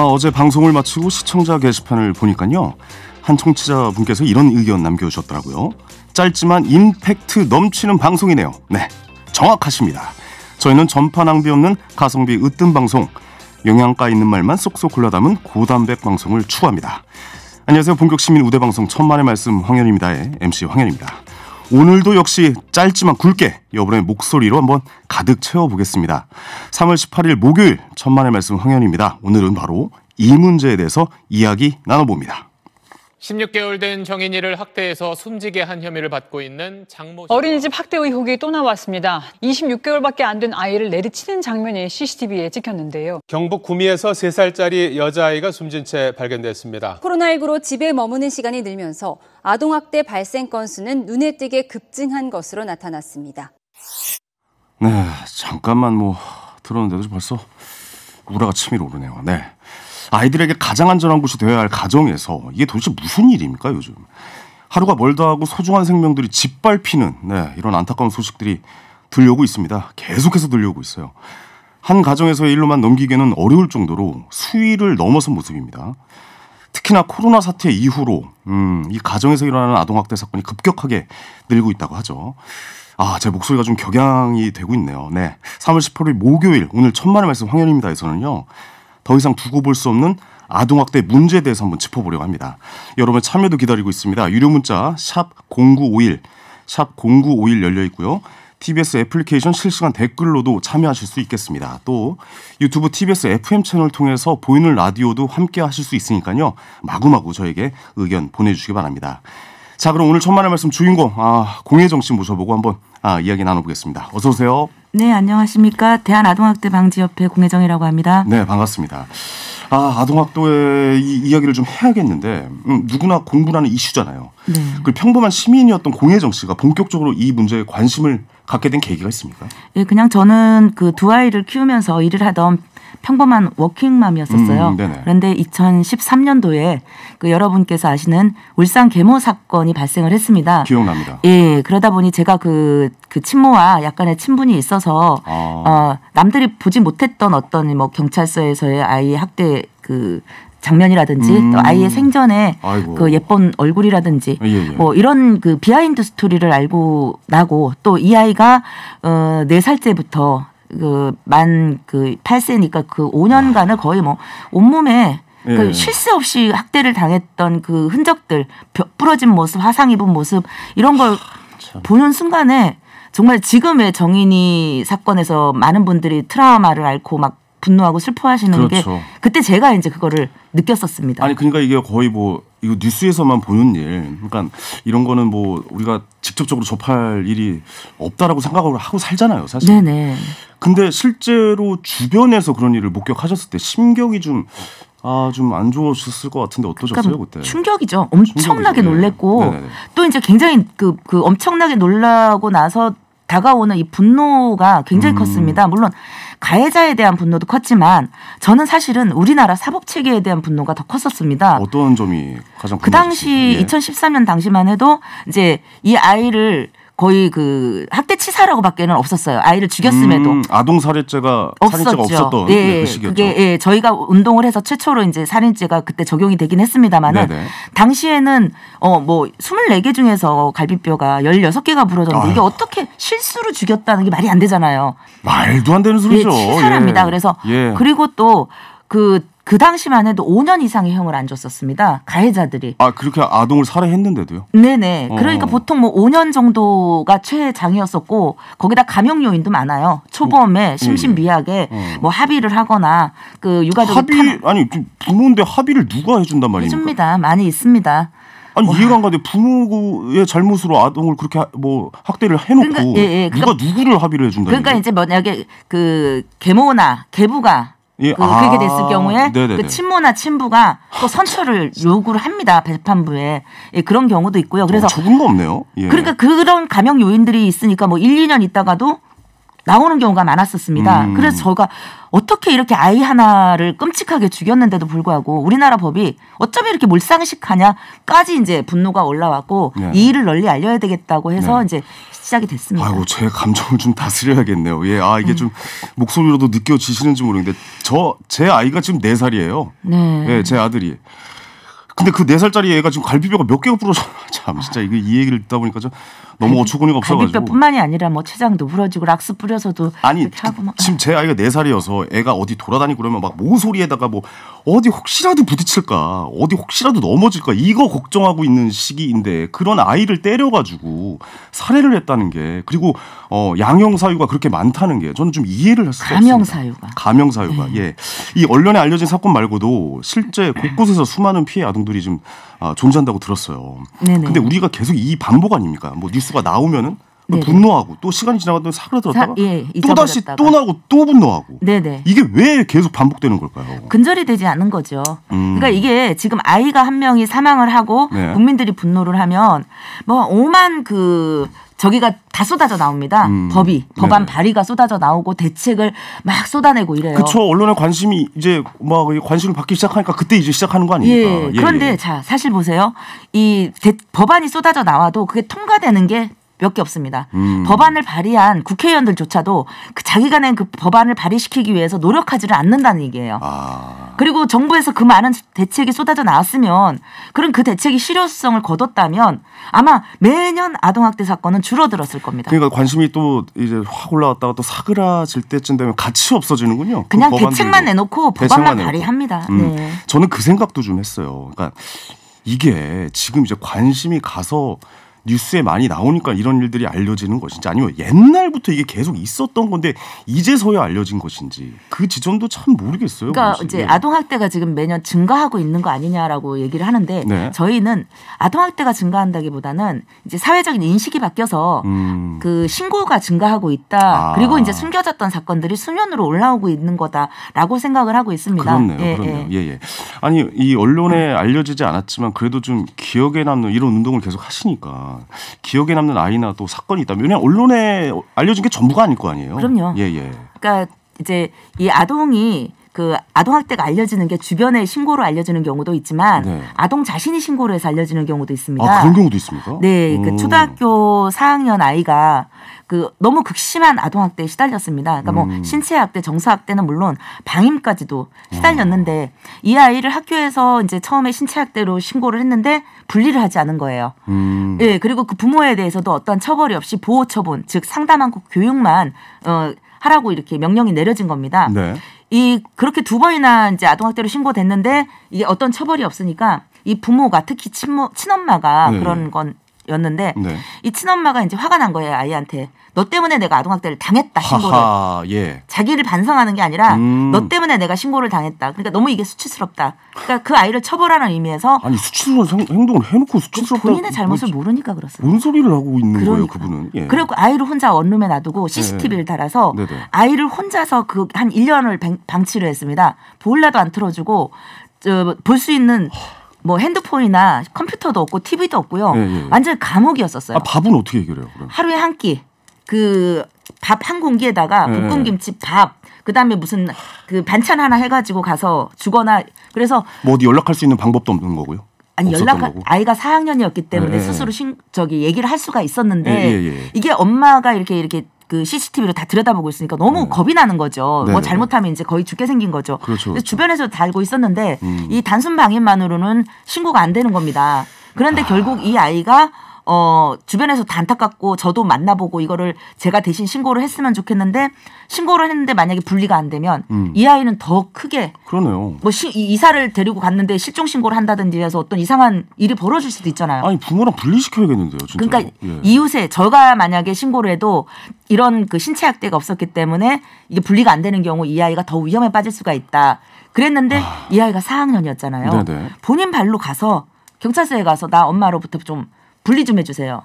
어제 방송을 마치고 시청자 게시판을 보니까요. 한 청취자분께서 이런 의견 남겨주셨더라고요. 짧지만 임팩트 넘치는 방송이네요. 네, 정확하십니다. 저희는 전파 낭비 없는 가성비 으뜸 방송, 영양가 있는 말만 쏙쏙 골라 담은 고단백 방송을 추구합니다. 안녕하세요. 본격시민 우대방송 천만의 말씀 황현입니다의 MC 황현입니다. 오늘도 역시 짧지만 굵게 여러분의 목소리로 한번 가득 채워보겠습니다. 3월 18일 목요일 천만의 말씀 황현입니다. 오늘은 바로 이 문제에 대해서 이야기 나눠봅니다. 16개월 된 정인이를 학대해서 숨지게 한 혐의를 받고 있는 장모. 어린이집 학대 의혹이 또 나왔습니다. 26개월밖에 안 된 아이를 내리치는 장면이 CCTV에 찍혔는데요. 경북 구미에서 3살짜리 여자아이가 숨진 채 발견됐습니다. 코로나19로 집에 머무는 시간이 늘면서 아동학대 발생 건수는 눈에 띄게 급증한 것으로 나타났습니다. 네, 잠깐만 들었는데도 벌써 우라가 치밀어 오르네요. 네. 아이들에게 가장 안전한 곳이 되어야 할 가정에서 이게 도대체 무슨 일입니까 요즘. 하루가 멀다 하고 소중한 생명들이 짓밟히는 이런 안타까운 소식들이 들려오고 있습니다. 계속해서 들려오고 있어요. 한 가정에서의 일로만 넘기기는 어려울 정도로 수위를 넘어선 모습입니다. 특히나 코로나 사태 이후로 이 가정에서 일어나는 아동학대 사건이 급격하게 늘고 있다고 하죠. 제 목소리가 좀 격양이 되고 있네요. 네, 3월 18일 목요일 오늘 천만의 말씀 황현입니다에서는요. 더 이상 두고 볼 수 없는 아동학대 문제에 대해서 한번 짚어보려고 합니다. 여러분의 참여도 기다리고 있습니다. 유료 문자 샵 0951, 샵 0951 열려 있고요. TBS 애플리케이션 실시간 댓글로도 참여하실 수 있겠습니다. 또 유튜브 TBS FM 채널 통해서 보이는 라디오도 함께 하실 수 있으니까요. 마구마구 저에게 의견 보내주시기 바랍니다. 자, 그럼 오늘 천만의 말씀 주인공 공혜정 씨 모셔보고 한번 이야기 나눠보겠습니다. 어서 오세요. 네, 안녕하십니까. 대한아동학대방지협회 공혜정이라고 합니다. 네, 반갑습니다. 아동학대의 이야기를 좀 해야겠는데 누구나 공부라는 이슈잖아요. 네. 그 평범한 시민이었던 공혜정 씨가 본격적으로 이 문제에 관심을 갖게 된 계기가 있습니까? 네, 그냥 저는 그 두 아이를 키우면서 일을 하던 평범한 워킹맘이었었어요. 그런데 2013년도에 그 여러분께서 아시는 울산 계모 사건이 발생을 했습니다. 기억납니다. 예, 그러다 보니 제가 그 친모와 약간의 친분이 있어서 남들이 보지 못했던 어떤 경찰서에서의 아이 학대 그 장면이라든지 또 아이의 생전에 그 예쁜 얼굴이라든지 이런 그 비하인드 스토리를 알고 나고 또 이 아이가 4살째부터 만 8세니까 그 5년간을 거의 온몸에 그 쉴 새 없이 학대를 당했던 그 흔적들, 부러진 모습, 화상 입은 모습 이런 걸 보는 순간에 정말 지금의 정인이 사건에서 많은 분들이 트라우마를 앓고 막 분노하고 슬퍼하시는 게 그때 제가 이제 그거를 느꼈었습니다. 아니 그러니까 이게 거의 이거 뉴스에서만 보는 일, 그러니까 이런 거는 우리가 직접적으로 접할 일이 없다라고 생각을 하고 살잖아요, 사실. 네네. 근데 실제로 주변에서 그런 일을 목격하셨을 때 심경이 좀 안 좋으셨을 것 같은데 어떠셨어요, 그때? 충격이죠. 엄청나게 놀랬고 또 이제 굉장히 그 엄청나게 놀라고 나서 다가오는 이 분노가 굉장히 컸습니다. 물론 가해자에 대한 분노도 컸지만 저는 사실은 우리나라 사법체계에 대한 분노가 더 컸었습니다. 어떤 점이 가장 그 당시 2013년 당시만 해도 이제 이 아이를 거의 그 학대치사라고밖에는 없었어요. 아이를 죽였음에도 아동 살인죄가 없었던 그 시기였죠. 그게 저희가 운동을 해서 최초로 이제 살인죄가 그때 적용이 되긴 했습니다만은 당시에는 24개 중에서 갈비뼈가 16개가 부러졌는데 이게 어떻게 실수로 죽였다는 게 말이 안 되잖아요. 말도 안 되는 소리죠. 치사랍니다. 그래서 그리고 또 그 당시만 해도 5년 이상의 형을 안 줬었습니다. 가해자들이. 그렇게 아동을 살해했는데도요? 네네. 그러니까 보통 5년 정도가 최장이었었고 거기다 감형 요인도 많아요. 초범에 심신미약에 합의를 하거나 그 유가족이 아니 부모인데 합의를 누가 해준단 말입니까? 해줍니다. 많이 있습니다. 아니 이해가 안 가는데 부모의 잘못으로 아동을 그렇게 학대를 해놓고 누가 누구를 합의를 해준다? 그러니까 이제 만약에 그 계모나 계부가 그렇게 됐을 경우에 그 친모나 친부가 또 선처를 요구를 합니다. 재판부에. 그런 경우도 있고요. 그래서 조금도 없네요. 그러니까 그런 감형 요인들이 있으니까 1, 2년 있다가도 나오는 경우가 많았었습니다. 그래서 저가 어떻게 이렇게 아이 하나를 끔찍하게 죽였는데도 불구하고 우리나라 법이 어쩌면 이렇게 몰상식하냐까지 이제 분노가 올라왔고 이 일을 널리 알려야 되겠다고 해서 이제 시작이 됐습니다. 아이고, 제 감정을 좀 다스려야겠네요. 예, 이게 좀 목소리로도 느껴지시는지 모르겠는데 제 아이가 지금 4살이에요. 네. 예, 제 아들이. 근데 그 4살짜리 애가 지금 갈비뼈가 몇 개가 부러져. 참 진짜 이 얘기를 듣다 보니까 좀 너무 어처구니가 없어가지고. 갈비뼈뿐만이 아니라 뭐 췌장도 부러지고 락스 뿌려서도 아니 하고 막. 지금 제 아이가 4살이어서 애가 어디 돌아다니고 그러면 막 모서리에다가 뭐 어디 혹시라도 부딪힐까, 어디 혹시라도 넘어질까 이거 걱정하고 있는 시기인데 그런 아이를 때려가지고 살해를 했다는 게, 그리고 양형 사유가 그렇게 많다는 게 저는 좀 이해를 할 수가 없습니다. 가명 사유가. 예, 이 언론에 알려진 사건 말고도 실제 곳곳에서 수많은 피해 아동들이 좀 존재한다고 들었어요. 네네. 근데 우리가 계속 이 반복 아닙니까? 뭐 뉴스가 나오면은 분노하고 또 시간이 지나가더니 사그라들었다가 또 다시 또 나오고 또 분노하고. 네네. 이게 왜 계속 반복되는 걸까요? 근절이 되지 않은 거죠. 그러니까 이게 지금 아이가 한 명이 사망을 하고 국민들이 분노를 하면 뭐 오만 저기가 다 쏟아져 나옵니다. 법안 발의가 쏟아져 나오고 대책을 막 쏟아내고 이래요. 그렇죠. 언론의 관심이 이제 막 관심을 받기 시작하니까 그때 이제 시작하는 거 아닙니까? 그런데 자, 사실 보세요. 이 법안이 쏟아져 나와도 그게 통과되는 게 몇 개 없습니다. 법안을 발의한 국회의원들조차도 자기가 낸 그 법안을 발의시키기 위해서 노력하지를 않는다는 얘기예요. 그리고 정부에서 그 많은 대책이 쏟아져 나왔으면, 그런 그 대책이 실효성을 거뒀다면 아마 매년 아동학대 사건은 줄어들었을 겁니다. 그러니까 관심이 또 이제 확 올라왔다가 또 사그라질 때쯤 되면 같이 없어지는군요. 그냥 대책만 내놓고 법안만 발의합니다. 네. 저는 그 생각도 좀 했어요. 그러니까 이게 지금 이제 관심이 가서 뉴스에 많이 나오니까 이런 일들이 알려지는 것인지, 아니면 옛날부터 이게 계속 있었던 건데 이제서야 알려진 것인지, 그 지점도 참 모르겠어요. 그러니까 이제 아동학대가 지금 매년 증가하고 있는 거 아니냐라고 얘기를 하는데 저희는 아동학대가 증가한다기보다는 이제 사회적인 인식이 바뀌어서 그 신고가 증가하고 있다. 그리고 이제 숨겨졌던 사건들이 수면으로 올라오고 있는 거다라고 생각을 하고 있습니다. 그렇네요. 예. 아니 이 언론에 알려지지 않았지만 그래도 좀 기억에 남는 이런 운동을 계속 하시니까 기억에 남는 아이나 또 사건이 있다면, 왜냐하면 언론에 알려진 게 전부가 아닐 거 아니에요. 그럼요. 예. 그러니까 이제 이 아동이 아동학대가 알려지는 게 주변에 신고로 알려지는 경우도 있지만 아동 자신이 신고를 해서 알려지는 경우도 있습니다. 그런 경우도 있습니까? 네, 그 초등학교 4학년 아이가 너무 극심한 아동학대에 시달렸습니다. 그러니까 뭐 신체학대, 정서학대는 물론 방임까지도 시달렸는데 이 아이를 학교에서 이제 처음에 신체학대로 신고를 했는데 분리를 하지 않은 거예요. 네, 그리고 그 부모에 대해서도 어떤 처벌이 없이 보호 처분, 즉 상담하고 교육만 하라고 이렇게 명령이 내려진 겁니다. 그렇게 2번이나 이제 아동학대로 신고됐는데 이게 어떤 처벌이 없으니까 이 부모가, 특히 친엄마가 그런 였는데 이 친엄마가 이제 화가 난 거예요, 아이한테. 너 때문에 내가 아동학대를 당했다, 신고를. 자기를 반성하는 게 아니라 너 때문에 내가 신고를 당했다. 그러니까 너무 이게 수치스럽다. 그러니까 그 아이를 처벌하는 의미에서. 아니 수치스러운 행동을 해놓고 수치스럽다. 본인의 잘못을 모르니까 그렇습니다. 뭔 소리를 하고 있는 거예요, 그분은. 그리고 아이를 혼자 원룸에 놔두고 CCTV를 달아서 아이를 혼자서 한 1년을 방치를 했습니다. 보일러도 안 틀어주고 볼 수 있는 뭐 핸드폰이나 컴퓨터도 없고 TV도 없고요. 완전 감옥이었었어요. 밥은 어떻게 해결해요? 그럼? 하루에 한 끼. 밥 한 공기에다가 볶음김치, 밥, 그다음에 무슨 반찬 하나 해가지고 가서 주거나. 그래서 뭐 어디 연락할 수 있는 방법도 없는 거고요? 아니 아이가 4학년이었기 때문에 스스로 얘기를 할 수가 있었는데 이게 엄마가 이렇게 그 CCTV로 다 들여다보고 있으니까 너무 겁이 나는 거죠. 뭐 잘못하면 이제 거의 죽게 생긴 거죠. 그래서 주변에서 다 알고 있었는데 이 단순 방임만으로는 신고가 안 되는 겁니다. 그런데 결국 이 아이가 주변에서 다 안타깝고 저도 만나보고 이거를 제가 대신 신고를 했으면 좋겠는데, 신고를 했는데 만약에 분리가 안 되면 이 아이는 더 크게. 그러네요. 뭐 이사를 데리고 갔는데 실종 신고를 한다든지 해서 어떤 이상한 일이 벌어질 수도 있잖아요. 아니 부모랑 분리시켜야겠는데요, 진짜. 그러니까 이웃에 저가 만약에 신고를 해도 이런 신체학대가 없었기 때문에 이게 분리가 안 되는 경우 이 아이가 더 위험에 빠질 수가 있다. 그랬는데 이 아이가 4학년이었잖아요. 본인 발로 가서 경찰서에 가서 나 엄마로부터 좀 분리 좀 해주세요.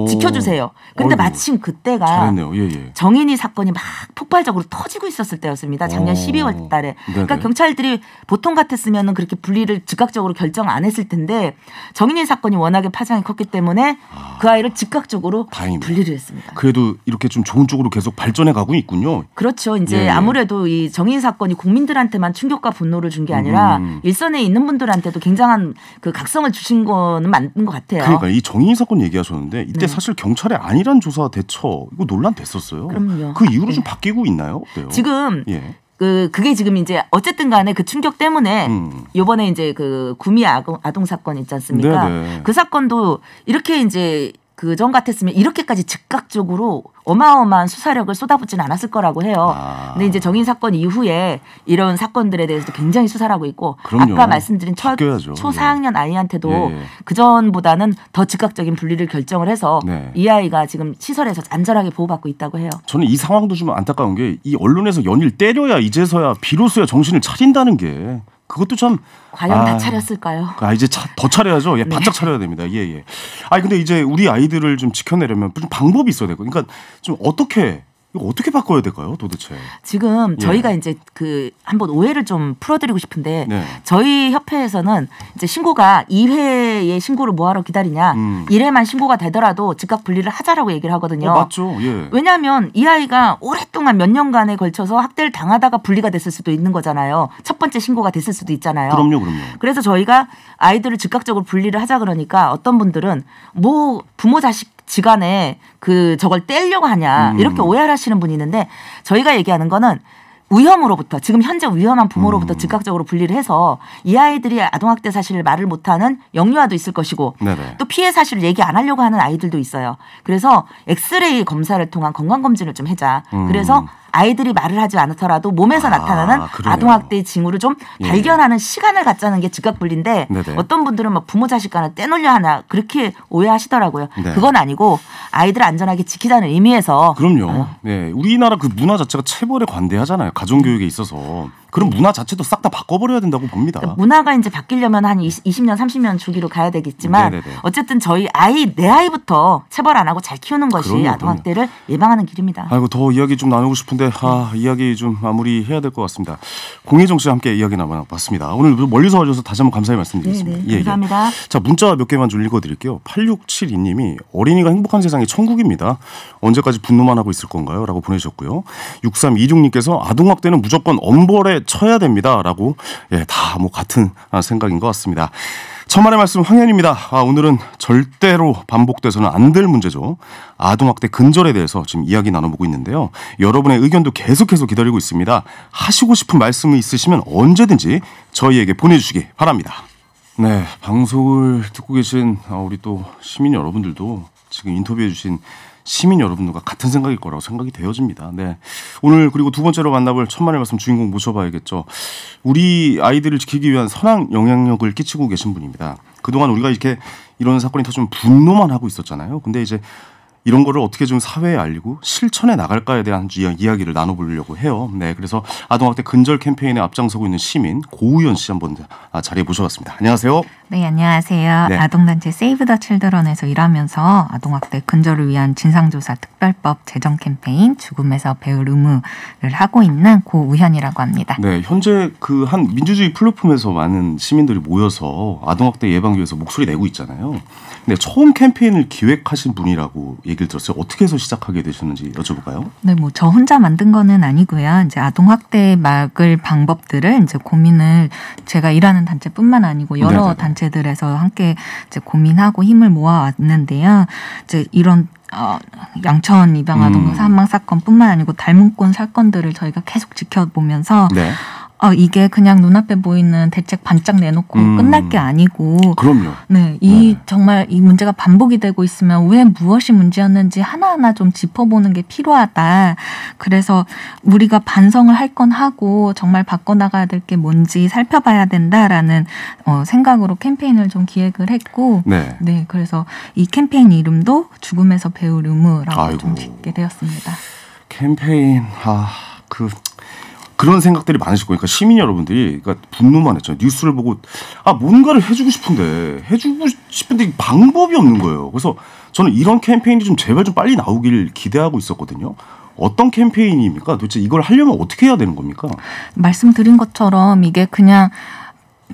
지켜주세요. 그런데 마침 그때가 잘했네요. 정인이 사건이 막 폭발적으로 터지고 있었을 때였습니다. 작년 12월 달에. 그러니까 경찰들이 보통 같았으면 그렇게 분리를 즉각적으로 결정 안 했을 텐데 정인이 사건이 워낙에 파장이 컸기 때문에 그 아이를 즉각적으로 분리를 했습니다. 그래도 이렇게 좀 좋은 쪽으로 계속 발전해 가고 있군요. 그렇죠. 이제 아무래도 이 정인 사건이 국민들한테만 충격과 분노를 준 게 아니라 일선에 있는 분들한테도 굉장한 그 각성을 주신 거는 맞는 것 같아요. 그러니까 이 정인 정인이 사건 얘기하셨는데 이때 네. 사실 경찰의 안일한 조사 대처 이거 논란 됐었어요. 그럼요. 그 이후로 네. 좀 바뀌고 있나요? 어때요? 지금 예. 그게 지금 이제 어쨌든 간에 그 충격 때문에 요번에 이제 그 구미 아동 사건 있지 않습니까? 네네. 그 사건도 이렇게 이제 그전 같았으면 이렇게까지 즉각적으로 어마어마한 수사력을 쏟아붓지는 않았을 거라고 해요. 근데 이제 정인 사건 이후에 이런 사건들에 대해서도 굉장히 수사를 하고 있고 그럼요. 아까 말씀드린 바뀌어야죠. 초사학년 아이한테도 예. 그전보다는 더 즉각적인 분리를 결정을 해서 네. 이 아이가 지금 시설에서 안전하게 보호받고 있다고 해요. 저는 이 상황도 좀 안타까운 게 이 언론에서 연일 때려야 이제서야 비로소야 정신을 차린다는 게 그것도 참 과연 다 차렸을까요? 이제 더 차려야죠. 예, 네. 바짝 차려야 됩니다. 예, 예. 근데 이제 우리 아이들을 좀 지켜내려면 좀 방법이 있어야 되고, 그러니까 좀 이거 어떻게 바꿔야 될까요, 도대체? 지금 예. 저희가 이제 한번 오해를 좀 풀어드리고 싶은데 네. 저희 협회에서는 이제 신고가 2회의 신고를 뭐하러 기다리냐 1회만 신고가 되더라도 즉각 분리를 하자라고 얘기를 하거든요. 맞죠. 예. 왜냐하면 이 아이가 오랫동안 몇 년간에 걸쳐서 학대를 당하다가 분리가 됐을 수도 있는 거잖아요. 첫 번째 신고가 됐을 수도 있잖아요. 그럼요. 그래서 저희가 아이들을 즉각적으로 분리를 하자 그러니까 어떤 분들은 뭐 부모 자식 지간에 저걸 떼려고 하냐 이렇게 오해를 하시는 분이 있는데 저희가 얘기하는 거는 위험으로부터 지금 현재 위험한 부모로부터 즉각적으로 분리를 해서 이 아이들이 아동학대 사실을 말을 못하는 영유아도 있을 것이고 네네. 또 피해 사실을 얘기 안 하려고 하는 아이들도 있어요. 그래서 엑스레이 검사를 통한 건강검진을 좀 해자. 그래서 아이들이 말을 하지 않더라도 몸에서 나타나는 그러네요. 아동학대의 징후를 좀 예. 발견하는 시간을 갖자는 게 즉각분리인데 네네. 어떤 분들은 막 부모 자식 간에 떼놓으려 하나 그렇게 오해하시더라고요. 네. 그건 아니고 아이들을 안전하게 지키자는 의미에서 그럼요. 네, 우리나라 그 문화 자체가 체벌에 관대하잖아요. 가정교육에 있어서. 그런 문화 자체도 싹 다 바꿔버려야 된다고 봅니다. 그러니까 문화가 이제 바뀌려면 한 20년, 30년 주기로 가야 되겠지만 네네네. 어쨌든 내 아이부터 체벌 안 하고 잘 키우는 것이 그럼요, 아동학대를 예방하는 길입니다. 아이고 더 이야기 좀 나누고 싶은데 이야기 좀 마무리해야 될 것 같습니다. 공혜정 씨와 함께 이야기 나눠봤습니다. 오늘 멀리서 와주셔서 다시 한번 감사의 말씀드리겠습니다. 네, 감사합니다. 자, 문자 몇 개만 좀 읽어드릴게요. 8672님이 어린이가 행복한 세상이 천국입니다. 언제까지 분노만 하고 있을 건가요? 라고 보내주셨고요. 6326님께서 아동학대는 무조건 엄벌에 쳐야 됩니다. 라고 다 뭐 같은 생각인 것 같습니다. 천만의 말씀 황현입니다. 오늘은 절대로 반복돼서는 안 될 문제죠. 아동학대 근절에 대해서 지금 이야기 나눠보고 있는데요. 여러분의 의견도 계속해서 기다리고 있습니다. 하시고 싶은 말씀이 있으시면 언제든지 저희에게 보내주시기 바랍니다. 네, 방송을 듣고 계신 우리 또 시민 여러분들도 지금 인터뷰해 주신 시민 여러분들과 같은 생각일 거라고 생각이 되어집니다. 네. 오늘 그리고 두 번째로 만나볼 천만의 말씀 주인공 모셔봐야겠죠. 우리 아이들을 지키기 위한 선한 영향력을 끼치고 계신 분입니다. 그동안 우리가 이렇게 이런 사건이 터지면 분노만 하고 있었잖아요. 근데 이제 이런 거를 어떻게 좀 사회에 알리고 실천해 나갈까에 대한 이야기를 나눠보려고 해요. 네, 그래서 아동학대 근절 캠페인에 앞장서고 있는 시민 고우연 씨 한번 자리에 모셔봤습니다. 안녕하세요. 네, 안녕하세요. 네. 아동단체 세이브 더 칠드런에서 일하면서 아동학대 근절을 위한 진상조사 특별법 제정 캠페인 죽음에서 배울 의무를 하고 있는 고우현이라고 합니다. 네, 현재 그 한 민주주의 플랫폼에서 많은 시민들이 모여서 아동학대 예방을 위해서 목소리 내고 있잖아요. 근데 처음 캠페인을 기획하신 분이라고 얘기를 들었어요. 어떻게 해서 시작하게 되셨는지 여쭤볼까요? 네, 뭐 저 혼자 만든 거는 아니고요. 이제 아동학대 막을 방법들을 이제 고민을 제가 일하는 단체뿐만 아니고 여러 네네네. 단체들에서 함께 이제 고민하고 힘을 모아왔는데요. 이제 이런 양천 입양아동 사망 사건뿐만 아니고 닮은꼴 사건들을 저희가 계속 지켜보면서 네. 이게 그냥 눈앞에 보이는 대책 반짝 내놓고 끝날 게 아니고 그럼요. 네, 정말 이 문제가 반복이 되고 있으면 왜 무엇이 문제였는지 하나하나 좀 짚어보는 게 필요하다. 그래서 우리가 반성을 할 건 하고 정말 바꿔나가야 될 게 뭔지 살펴봐야 된다라는 생각으로 캠페인을 좀 기획을 했고 네, 그래서 이 캠페인 이름도 죽음에서 배울 의무라고 좀 짓게 되었습니다. 캠페인 그런 생각들이 많으실 거예요. 그러니까 시민 여러분들이 그러니까 분노만 했잖아요. 뉴스를 보고 뭔가를 해주고 싶은데 방법이 없는 거예요. 그래서 저는 이런 캠페인이 좀 제발 좀 빨리 나오길 기대하고 있었거든요. 어떤 캠페인입니까? 도대체 이걸 하려면 어떻게 해야 되는 겁니까? 말씀드린 것처럼 이게 그냥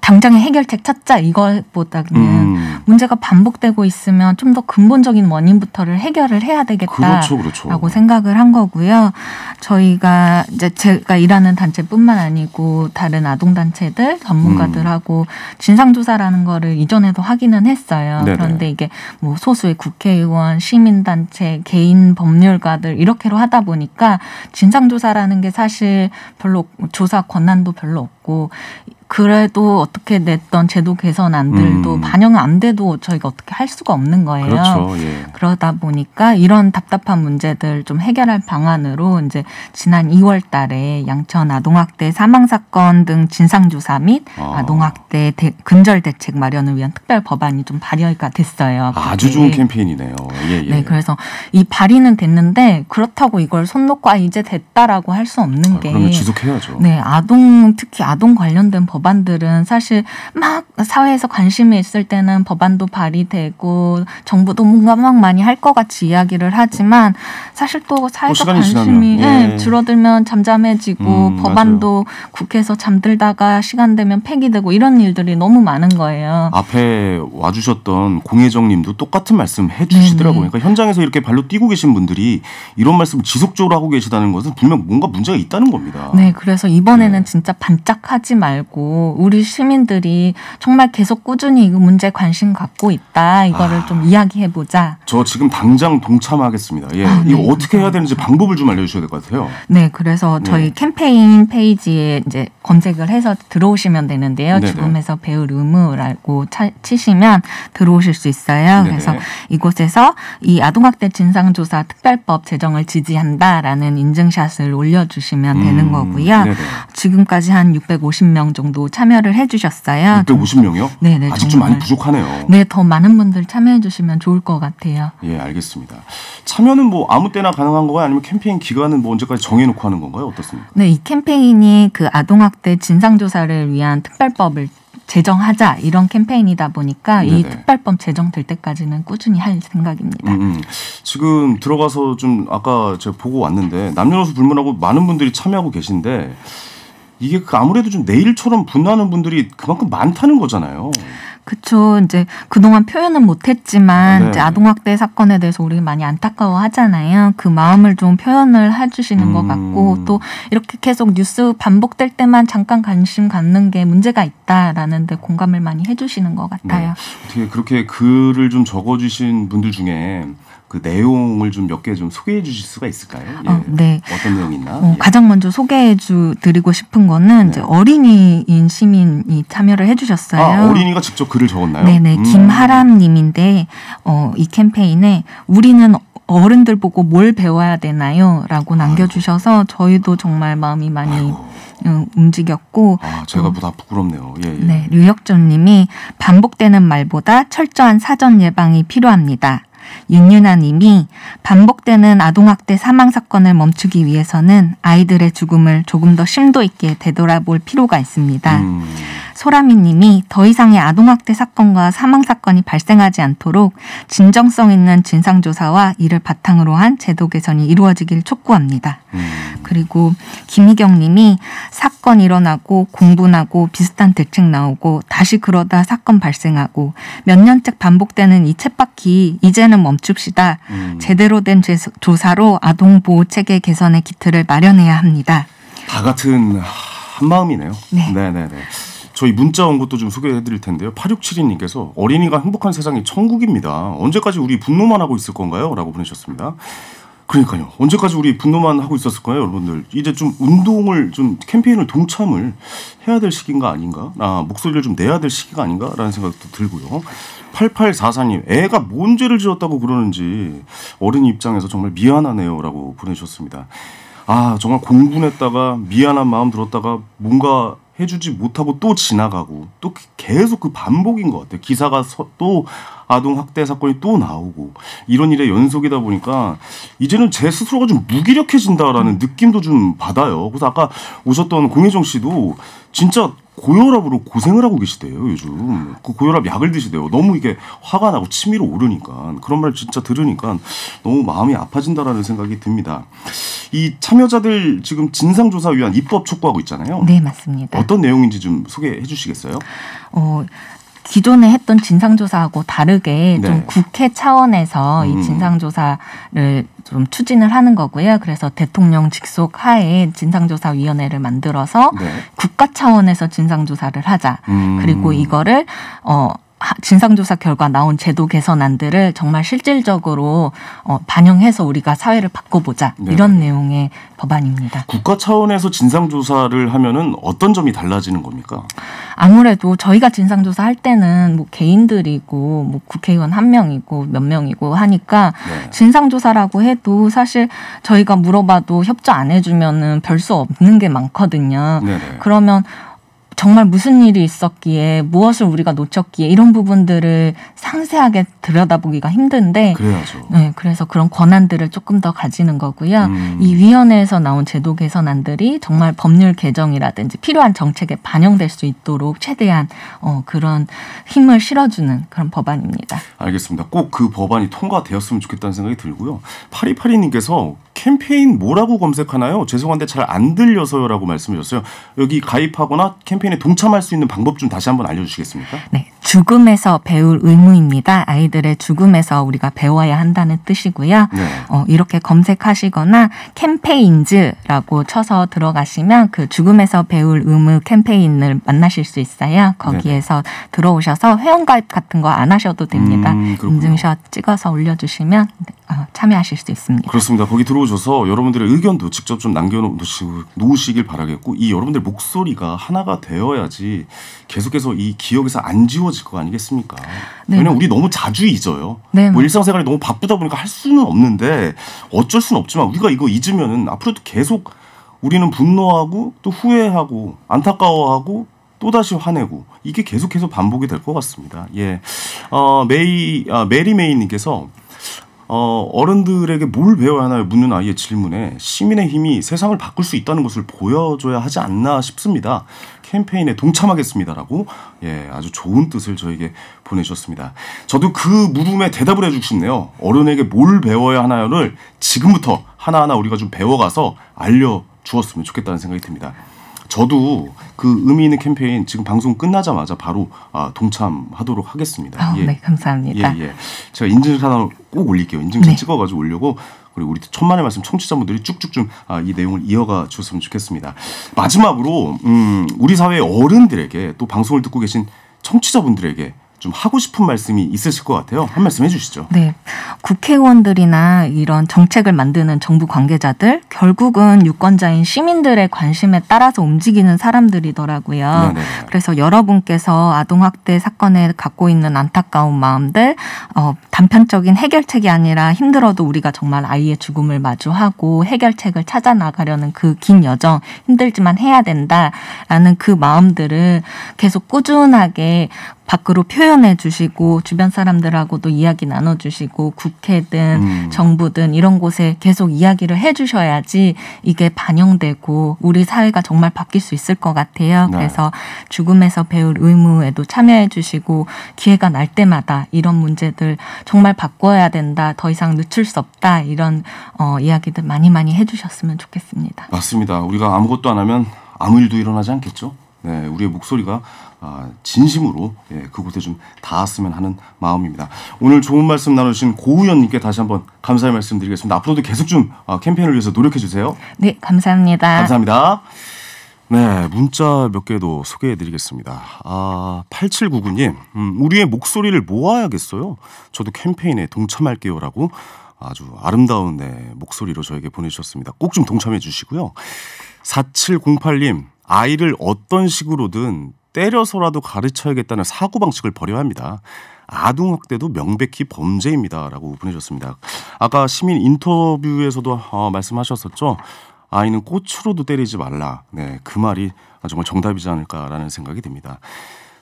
당장의 해결책 찾자 이것보다는 문제가 반복되고 있으면 좀 더 근본적인 원인부터를 해결을 해야 되겠다라고 그렇죠. 생각을 한 거고요. 저희가 이제 제가 일하는 단체뿐만 아니고 다른 아동단체들 전문가들하고 진상조사라는 거를 이전에도 하기는 했어요. 네네. 그런데 이게 뭐 소수의 국회의원, 시민단체, 개인 법률가들 이렇게로 하다 보니까 진상조사라는 게 사실 별로 조사 권한도 별로 없고 그래도 어떻게 냈던 제도 개선안들도 반영 안 돼도 저희가 어떻게 할 수가 없는 거예요. 그렇죠. 예. 그러다 보니까 이런 답답한 문제들 좀 해결할 방안으로 이제 지난 2월 달에 양천 아동학대 사망사건 등 진상조사 및 아동학대 근절 대책 마련을 위한 특별 법안이 좀 발의가 됐어요. 아주 좋은 캠페인이네요. 예. 네, 그래서 이 발의는 됐는데 그렇다고 이걸 손 놓고 이제 됐다라고 할 수 없는 게 그러면 지속해야죠. 네, 특히 아동 관련된 법안들은 사실 막 사회에서 관심이 있을 때는 법안도 발의되고 정부도 뭔가 막 많이 할 것 같이 이야기를 하지만 사실 또 사회적 관심이 줄어들면 잠잠해지고 법안도 맞아요. 국회에서 잠들다가 시간 되면 폐기되고 이런 일들이 너무 많은 거예요. 앞에 와주셨던 공혜정 님도 똑같은 말씀 해주시더라고요. 그러니까 현장에서 이렇게 발로 뛰고 계신 분들이 이런 말씀을 지속적으로 하고 계시다는 것은 분명 뭔가 문제가 있다는 겁니다. 네, 그래서 이번에는 진짜 반짝하지 말고 우리 시민들이 정말 계속 꾸준히 이 문제에 관심 갖고 있다. 이거를 좀 이야기해보자. 저 지금 당장 동참하겠습니다. 예, 이거 어떻게 해야 되는지 방법을 좀 알려주셔야 될 것 같아요. 네, 그래서 저희 캠페인 페이지에 이제 검색을 해서 들어오시면 되는데요. 네네. 죽음에서 배울 의무라고 치시면 들어오실 수 있어요. 네네. 그래서 이곳에서 이 아동학대 진상조사 특별법 제정을 지지한다라는 인증샷을 올려주시면 되는 거고요. 네네. 지금까지 한 650명 정도 참여를 해주셨어요. 650명이요? 네네. 아직 좀 많이 부족하네요. 네, 더 많은 분들 참여해 주시면 좋을 것 같아요. 예, 알겠습니다. 참여는 뭐 아무 때나 가능한 건가요? 아니면 캠페인 기간은 뭐 언제까지 정해놓고 하는 건가요? 어떻습니까? 네, 이 캠페인이 그 아동학대 진상조사를 위한 특별법을 제정하자 이런 캠페인이다 보니까 네네. 이 특별법 제정될 때까지는 꾸준히 할 생각입니다. 지금 들어가서 좀 아까 제가 보고 왔는데 남녀노소 불문하고 많은 분들이 참여하고 계신데 이게 아무래도 좀 내일처럼 분노하는 분들이 그만큼 많다는 거잖아요. 그렇죠. 이제 그동안 표현은 못했지만 네. 이제 아동학대 사건에 대해서 우리 많이 안타까워하잖아요. 그 마음을 좀 표현을 해주시는 것 같고 또 이렇게 계속 뉴스 반복될 때만 잠깐 관심 갖는 게 문제가 있다라는 데 공감을 많이 해주시는 것 같아요. 네. 어떻게 그렇게 글을 좀 적어주신 분들 중에 그 내용을 좀 몇 개 좀 소개해 주실 수가 있을까요? 예. 네. 어떤 내용이 있나? 예. 가장 먼저 소개해 드리고 싶은 거는 이제 어린이인 시민이 참여를 해주셨어요. 아, 어린이가 직접 글을 적었나요? 네네. 김하람 님인데 이 캠페인에 우리는 어른들 보고 뭘 배워야 되나요? 라고 남겨주셔서 저희도 정말 마음이 많이 움직였고. 제가 다 부끄럽네요. 예, 예. 네. 류혁준 님이 반복되는 말보다 철저한 사전 예방이 필요합니다. 윤윤아 님이 반복되는 아동학대 사망사건을 멈추기 위해서는 아이들의 죽음을 조금 더 심도 있게 되돌아볼 필요가 있습니다. 소라미 님이 더 이상의 아동학대 사건과 사망사건이 발생하지 않도록 진정성 있는 진상조사와 이를 바탕으로 한 제도 개선이 이루어지길 촉구합니다. 그리고 김희경 님이 사건 일어나고 공분하고 비슷한 대책 나오고 다시 그러다 사건 발생하고 몇 년째 반복되는 이 쳇바퀴 이제는 멈춥시다. 제대로 된 조사로 아동보호체계 개선의 기틀을 마련해야 합니다. 다 같은 한마음이네요. 네. 네네네. 저희 문자 온 것도 좀 소개해 드릴 텐데요. 8672님께서 어린이가 행복한 세상이 천국입니다. 언제까지 우리 분노만 하고 있을 건가요? 라고 보내셨습니다. 그러니까요. 언제까지 우리 분노만 하고 있었을까요, 여러분들? 이제 좀 운동을 좀 캠페인을 동참을 해야 될 시기인가 아닌가? 목소리를 좀 내야 될 시기가 아닌가라는 생각도 들고요. 8844님, 애가 뭔 죄를 지었다고 그러는지 어린이 입장에서 정말 미안하네요라고 보내주셨습니다. 정말 공분했다가 미안한 마음 들었다가 뭔가 해주지 못하고 또 지나가고 또 계속 그 반복인 것 같아요. 기사가 또 아동학대 사건이 또 나오고 이런 일의 연속이다 보니까 이제는 제 스스로가 좀 무기력해진다라는 느낌도 좀 받아요. 그래서 아까 오셨던 공혜정 씨도 진짜 고혈압으로 고생을 하고 계시대요, 요즘. 그 고혈압 약을 드시대요. 너무 이게 화가 나고 치밀어 오르니까. 그런 말 진짜 들으니까 너무 마음이 아파진다라는 생각이 듭니다. 이 참여자들 지금 진상조사 위한 입법 촉구하고 있잖아요. 네, 맞습니다. 어떤 내용인지 좀 소개해 주시겠어요? 기존에 했던 진상조사하고 다르게 네. 좀 국회 차원에서 이 진상조사를 좀 추진을 하는 거고요. 그래서 대통령 직속 하에 진상조사위원회를 만들어서 네. 국가 차원에서 진상조사를 하자. 그리고 이거를 진상조사 결과 나온 제도 개선안들을 정말 실질적으로 반영해서 우리가 사회를 바꿔보자. 네. 이런 내용의 법안입니다. 국가 차원에서 진상조사를 하면은 어떤 점이 달라지는 겁니까? 아무래도 저희가 진상조사 할 때는 뭐 개인들이고 뭐 국회의원 한 명이고 몇 명이고 하니까 네. 진상조사라고 해도 사실 저희가 물어봐도 협조 안 해주면은 별 수 없는 게 많거든요. 네네. 그러면 정말 무슨 일이 있었기에 무엇을 우리가 놓쳤기에 이런 부분들을 상세하게 들여다보기가 힘든데 그래야죠. 네, 그래서 그런 권한들을 조금 더 가지는 거고요. 이 위원회에서 나온 제도 개선안들이 정말 법률 개정이라든지 필요한 정책에 반영될 수 있도록 최대한 그런 힘을 실어주는 그런 법안입니다. 알겠습니다. 꼭 그 법안이 통과되었으면 좋겠다는 생각이 들고요. 8282님께서 캠페인 뭐라고 검색하나요? 죄송한데 잘 안 들려서요라고 말씀해 주셨어요. 여기 가입하거나 캠페인에 동참할 수 있는 방법 좀 다시 한번 알려주시겠습니까? 네, 죽음에서 배울 의무입니다. 아이들의 죽음에서 우리가 배워야 한다는 뜻이고요. 네. 이렇게 검색하시거나 캠페인즈라고 쳐서 들어가시면 그 죽음에서 배울 의무 캠페인을 만나실 수 있어요. 거기에서 들어오셔서 회원가입 같은 거 안 하셔도 됩니다. 인증샷 찍어서 올려주시면 참여하실 수 있습니다. 그렇습니다. 거기 들어오셔서 여러분들의 의견도 직접 좀 남겨놓으시길 바라겠고 이 여러분들 목소리가 하나가 되어야지 계속해서 이 기억에서 안 지워질 거 아니겠습니까? 네. 왜냐면 우리 너무 자주 잊어요. 네. 뭐 일상생활이 너무 바쁘다 보니까 할 수는 없는데 어쩔 수는 없지만 우리가 이거 잊으면은 앞으로도 계속 우리는 분노하고 또 후회하고 안타까워하고 또다시 화내고 이게 계속해서 반복이 될 것 같습니다. 예, 메리메이님께서 어른들에게 뭘 배워야 하나요? 묻는 아이의 질문에 시민의 힘이 세상을 바꿀 수 있다는 것을 보여줘야 하지 않나 싶습니다. 캠페인에 동참하겠습니다라고 아주 좋은 뜻을 저에게 보내주셨습니다. 저도 그 물음에 대답을 해주고 싶네요. 어른에게 뭘 배워야 하나요를 지금부터 하나하나 우리가 좀 배워가서 알려주었으면 좋겠다는 생각이 듭니다. 저도 그 의미 있는 캠페인 지금 방송 끝나자마자 바로 동참하도록 하겠습니다. 네, 감사합니다. 제가 인증샷 하나 꼭 올릴게요. 인증샷 네. 찍어가지고 올려고 그리고 우리 천만의 말씀 청취자분들이 쭉쭉 좀 이 내용을 이어가 주셨으면 좋겠습니다. 마지막으로 우리 사회의 어른들에게 또 방송을 듣고 계신 청취자분들에게 좀 하고 싶은 말씀이 있으실 것 같아요. 한 말씀 해주시죠. 네, 국회의원들이나 이런 정책을 만드는 정부 관계자들 결국은 유권자인 시민들의 관심에 따라서 움직이는 사람들이더라고요. 네네. 그래서 여러분께서 아동학대 사건에 갖고 있는 안타까운 마음들 단편적인 해결책이 아니라 힘들어도 우리가 정말 아이의 죽음을 마주하고 해결책을 찾아 나가려는 그 긴 여정 힘들지만 해야 된다라는 그 마음들을 계속 꾸준하게 밖으로 표현해 주시고 주변 사람들하고도 이야기 나눠주시고 국회든 정부든 이런 곳에 계속 이야기를 해 주셔야지 이게 반영되고 우리 사회가 정말 바뀔 수 있을 것 같아요. 네. 그래서 죽음에서 배울 의무에도 참여해 주시고 기회가 날 때마다 이런 문제들 정말 바꿔야 된다. 더 이상 늦출 수 없다. 이런 이야기들 많이 해 주셨으면 좋겠습니다. 맞습니다. 우리가 아무것도 안 하면 아무 일도 일어나지 않겠죠. 네, 우리의 목소리가 진심으로 그곳에 좀 닿았으면 하는 마음입니다. 오늘 좋은 말씀 나누신 고우연님께 다시 한번 감사의 말씀드리겠습니다. 앞으로도 계속 좀 캠페인을 위해서 노력해 주세요. 네, 감사합니다. 감사합니다. 네, 문자 몇 개도 소개해드리겠습니다. 8799님, 우리의 목소리를 모아야겠어요. 저도 캠페인에 동참할게요라고 아주 아름다운 목소리로 저에게 보내주셨습니다. 꼭 좀 동참해 주시고요. 4708님, 아이를 어떤 식으로든 때려서라도 가르쳐야겠다는 사고방식을 버려야 합니다. 아동학대도 명백히 범죄입니다. 라고 보내주셨습니다. 아까 시민 인터뷰에서도 말씀하셨었죠. 아이는 꽃으로도 때리지 말라. 네, 그 말이 정말 정답이지 않을까라는 생각이 듭니다.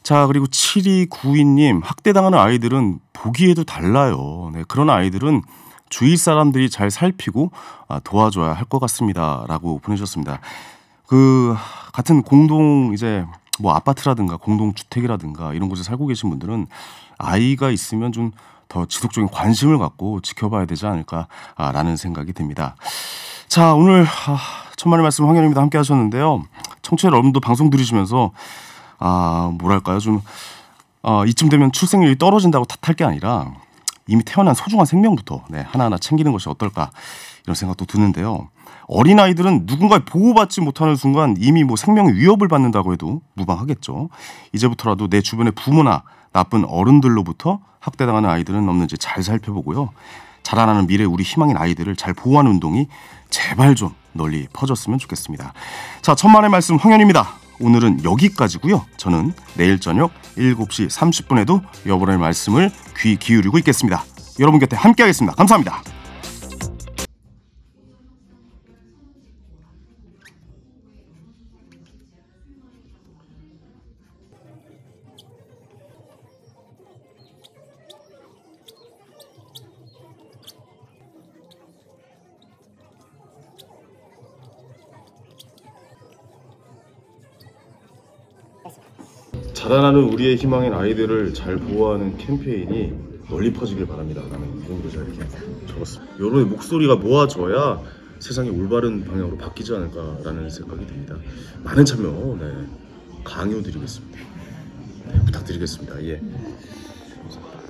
자, 그리고 7292님, 학대당하는 아이들은 보기에도 달라요. 네, 그런 아이들은 주위 사람들이 잘 살피고 도와줘야 할 것 같습니다. 라고 보내주셨습니다. 그 같은 공동 뭐 아파트라든가 공동주택이라든가 이런 곳에 살고 계신 분들은 아이가 있으면 좀 더 지속적인 관심을 갖고 지켜봐야 되지 않을까라는 생각이 듭니다. 자, 오늘 천만의 말씀 황현입니다. 함께 하셨는데요. 청취자 여러분도 방송 들으시면서 뭐랄까요, 좀 이쯤 되면 출생률이 떨어진다고 탓할 게 아니라 이미 태어난 소중한 생명부터 하나하나 챙기는 것이 어떨까 이런 생각도 드는데요. 어린아이들은 누군가의 보호받지 못하는 순간 이미 뭐 생명의 위협을 받는다고 해도 무방하겠죠. 이제부터라도 내 주변의 부모나 나쁜 어른들로부터 학대당하는 아이들은 없는지 잘 살펴보고요. 자라나는 미래 우리 희망인 아이들을 잘 보호하는 운동이 제발 좀 널리 퍼졌으면 좋겠습니다. 자, 천만의 말씀 황현입니다. 오늘은 여기까지고요. 저는 내일 저녁 7시 30분에도 여러분의 말씀을 귀 기울이고 있겠습니다. 여러분 곁에 함께하겠습니다. 감사합니다. 자라나는 우리의 희망인 아이들을 잘 보호하는 캠페인이 널리 퍼지길 바랍니다. 라는 이런 글을 이렇게 적었습니다. 여러분의 목소리가 모아져야 세상이 올바른 방향으로 바뀌지 않을까라는 생각이 듭니다. 많은 참여 강요드리겠습니다. 부탁드리겠습니다. 예.